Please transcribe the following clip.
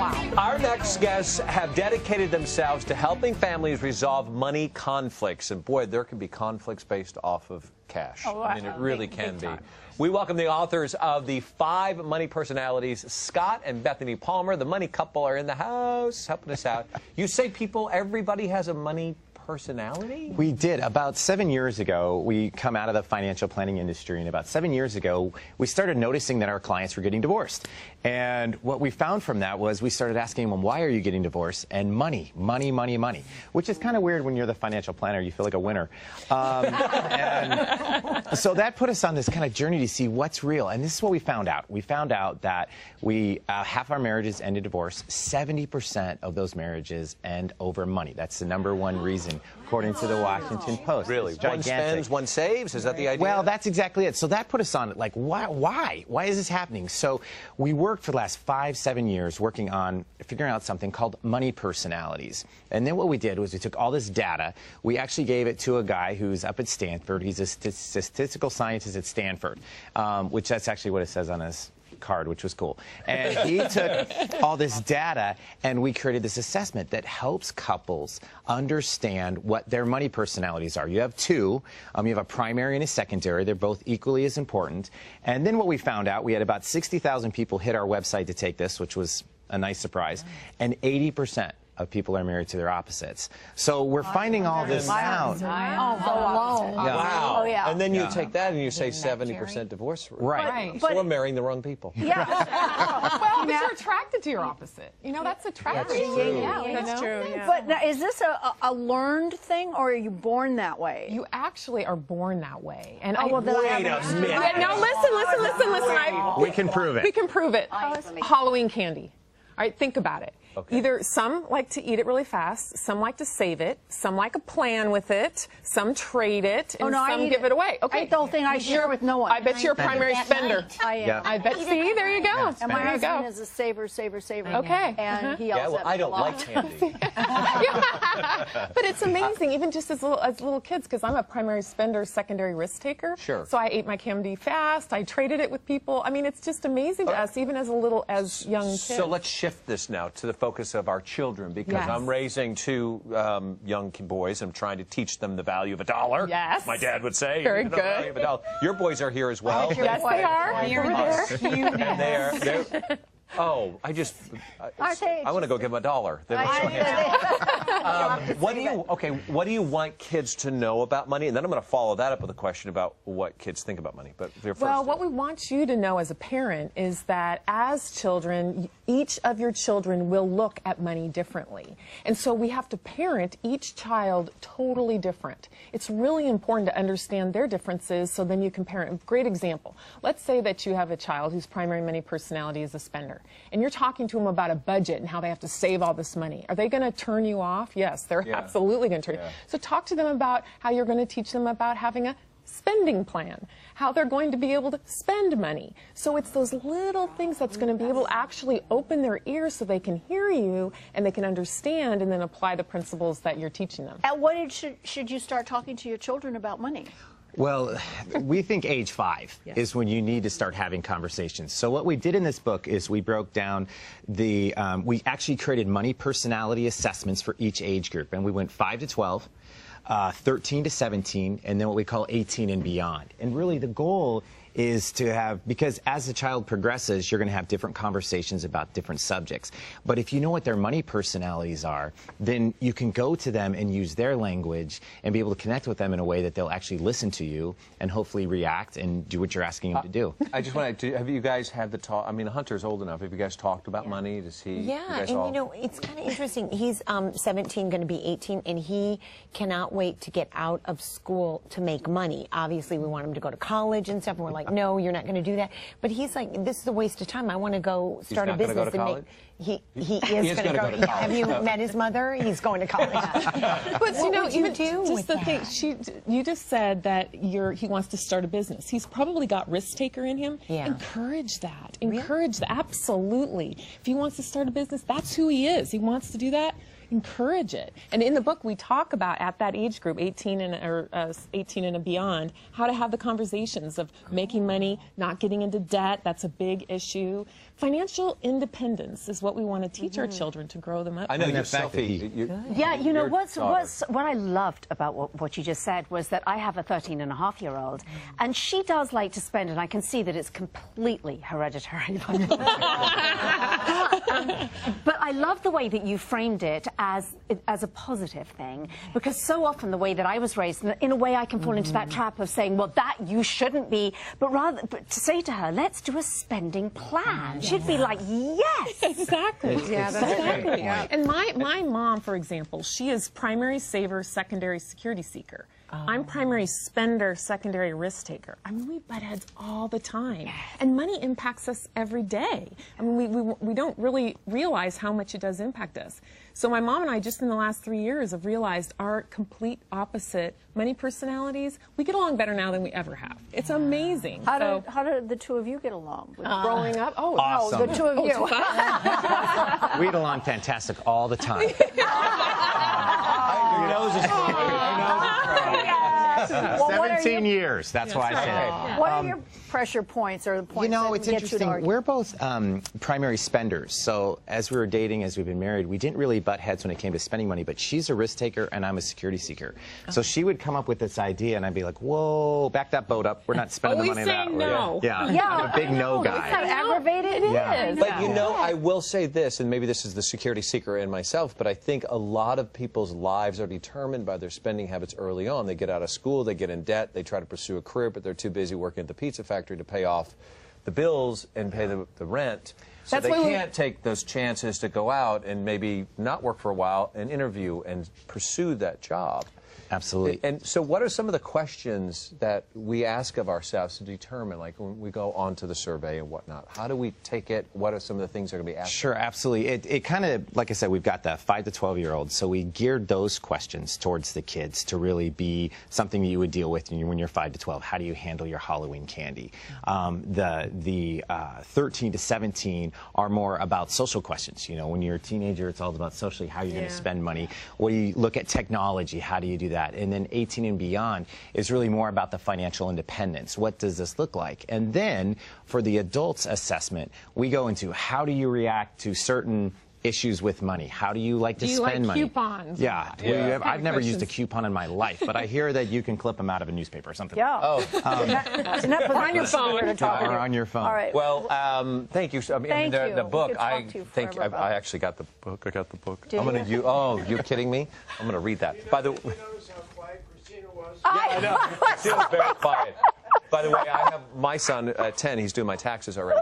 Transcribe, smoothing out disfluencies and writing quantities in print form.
Wow. Our next guests have dedicated themselves to helping families resolve money conflicts. And boy, there can be conflicts based off of cash. Oh, I mean, it really can be. time. We welcome the authors of the 5 money personalities, Scott and Bethany Palmer. The money couple are in the house helping us out. You say everybody has a money personality? We did. About 7 years ago, we come out of the financial planning industry, and about 7 years ago, we started noticing that our clients were getting divorced. And what we found from that was we started asking them, why are you getting divorced? And money, money, money, money, which is kind of weird when you're the financial planner. You feel like a winner. And so that put us on this kind of journey to see what's real. And this is what we found out. We found out that half our marriages end in divorce. 70% of those marriages end over money. That's the #1 reason, according to the Washington Post. Really? One spends, one saves? Is that the idea? Well, that's exactly it. So that put us on it. Like, why? Why is this happening? So we worked for the last 5-7 years working on figuring out something called money personalities. And then what we did was we took all this data. We actually gave it to a guy who's up at Stanford. He's a statistical scientist at Stanford, which that's actually what it says on his card, which was cool. And he took all this data, and we created this assessment that helps couples understand what their money personalities are. You have 2. You have a primary and a secondary. They're both equally as important. And then what we found out, we had about 60,000 people hit our website to take this, which was a nice surprise, and 80% of people are married to their opposites. So we're finding all this out. Wow. Oh, yeah. And then you take that and you say 70% divorce rate. Right. So we're marrying the wrong people. Yeah. Well, because you're attracted to your opposite. You know, that's attractive. That's true. Yeah, That's true. Yeah. But now, is this a learned thing, or are you born that way? You actually are born that way. And Oh, well, then I Wait a haven't- minute. Yeah, no, listen. We can prove it. We can prove it. Halloween candy. All right, think about it. Okay. Either some like to eat it really fast, some like to save it, some like a plan with it, some trade it, and some give it away. Okay. I eat the whole thing. I share with no one. I bet you're a primary spender. I am. Yeah. I bet. See, there you go. And my There you go. husband is a saver. Okay. And he Yeah, yells well, at me I don't a lot. like candy. But it's amazing, even just as little kids, because I'm a primary spender, secondary risk taker. Sure. So I ate my candy fast. I traded it with people. I mean, it's just amazing to us, even as young kids. So let's shift this now to the focus of our children, because Yes. I'm raising 2 young boys. I'm trying to teach them the value of $1. Yes. My dad would say. Very you know, good. the value of $1. Your boys are here as well. Yes, they are. And they're oh, I want to go give them $1. They were so handsome. What do you want kids to know about money? And then I'm going to follow that up with a question about what kids think about money. But first, Well, what we want you to know as a parent is that as children, each of your children will look at money differently. And so we have to parent each child totally different. It's really important to understand their differences so then you can parent. Great example. Let's say that you have a child whose primary money personality is a spender. And you're talking to them about a budget and how they have to save all this money. Are they going to turn you off? Yes, they're absolutely going to turn you off. So talk to them about how you're going to teach them about having a spending plan, how they're going to be able to spend money. So it's those little things that's going to be able to actually open their ears so they can hear you and they can understand and then apply the principles that you're teaching them. At what age should you start talking to your children about money? Well, we think age 5 is when you need to start having conversations. So what we did in this book is we broke down we actually created money personality assessments for each age group. And we went 5 to 12, 13 to 17, and then what we call 18 and beyond. And really the goal is to have, because as the child progresses, you're going to have different conversations about different subjects. But if you know what their money personalities are, then you can go to them and use their language and be able to connect with them in a way that they'll actually listen to you and hopefully react and do what you're asking them to do. I just want to, have you guys had the talk? I mean, Hunter's old enough. Have you guys talked about money? Does he? Yeah, and you know, it's kind of interesting. He's 17, going to be 18, and he cannot wait to get out of school to make money. Obviously, we want him to go to college and stuff, and we're like, no, you're not going to do that. But he's like, this is a waste of time. I want to go start a business. Go to college? He is going to go to college. Have you met his mother? He's going to college. But you know, even do just with the that? thing, you just said that he wants to start a business. He's probably got risk taker in him. Yeah. Encourage that. Encourage that. Absolutely. If he wants to start a business, that's who he is. He wants to do that. encourage it. And in the book, we talk about at that age group, 18 and beyond, how to have the conversations of making money, not getting into debt. That's a big issue. Financial independence is what we want to teach our children to grow them up. I know And you're the fact that Yeah, you know, what I loved about what you just said was that I have a 13-and-a-half-year-old, and she does like to spend, and I can see that it's completely hereditary. But I love the way that you framed it as a positive thing, because so often the way that I was raised, in a way I can fall into that trap of saying, well, that you shouldn't be, but to say to her, let's do a spending plan. She'd be like, yes! Exactly. Yeah, that's exactly. Yeah. And my mom, for example, she is primary saver, secondary security seeker. I'm primary spender, secondary risk taker. I mean, we butt heads all the time. And money impacts us every day. I mean, we don't really realize how much it does impact us. So my mom and I, just in the last 3 years, have realized our complete opposite money personalities. We get along better now than we ever have. It's amazing. How did the two of you get along? Growing up? Oh, awesome. No, the two of you. We get along fantastic all the time. Your nose is Well, 17 years, that's why I say it. What are your pressure points or the points You know, that it's get you to interesting. argue? We're both primary spenders. So as we were dating, as we've been married, we didn't really butt heads when it came to spending money, but she's a risk taker and I'm a security seeker. So she would come up with this idea and I'd be like, whoa, back that boat up. We're not spending the money that way. No. Yeah. I'm a big no guy. Kind of aggravated. It is. But you know, I will say this, and maybe this is the security seeker in myself, but I think a lot of people's lives are determined by their spending habits early on. They get out of school, they get in debt, they try to pursue a career, but they're too busy working at the pizza factory to pay off the bills and pay the rent. So That's they why can't take those chances to go out and maybe not work for a while and interview and pursue that job. Absolutely. And so what are some of the questions that we ask of ourselves to determine, like when we go on to the survey and whatnot? How do we take it? What are some of the things that are going to be asked? Sure, absolutely. It kind of, like I said, we've got the 5 to 12-year-olds, so we geared those questions towards the kids to really be something that you would deal with when you're 5 to 12. How do you handle your Halloween candy? The 13 to 17 are more about social questions. You know, when you're a teenager, it's all about socially how you're going to spend money. What do you look at technology? How do you do that? And then 18 and beyond is really more about the financial independence. What does this look like? And then for the adults assessment, we go into how do you react to certain issues with money? How do you like to spend money? Coupons? Yeah. I've never used a coupon in my life, but I hear that you can clip them out of a newspaper or something. Yeah. Oh. Isn't that on your phone. Or on your phone. All right. Well, thank you. I mean, Thank you. the book, We could talk to you forever about I it. actually got the book. I got the book. Did I'm going you? to oh, you're kidding me? I'm going to read that. By the way, Notice how quiet Christina was? I know. She was very quiet. By the way, I have my son at 10. He's doing my taxes already.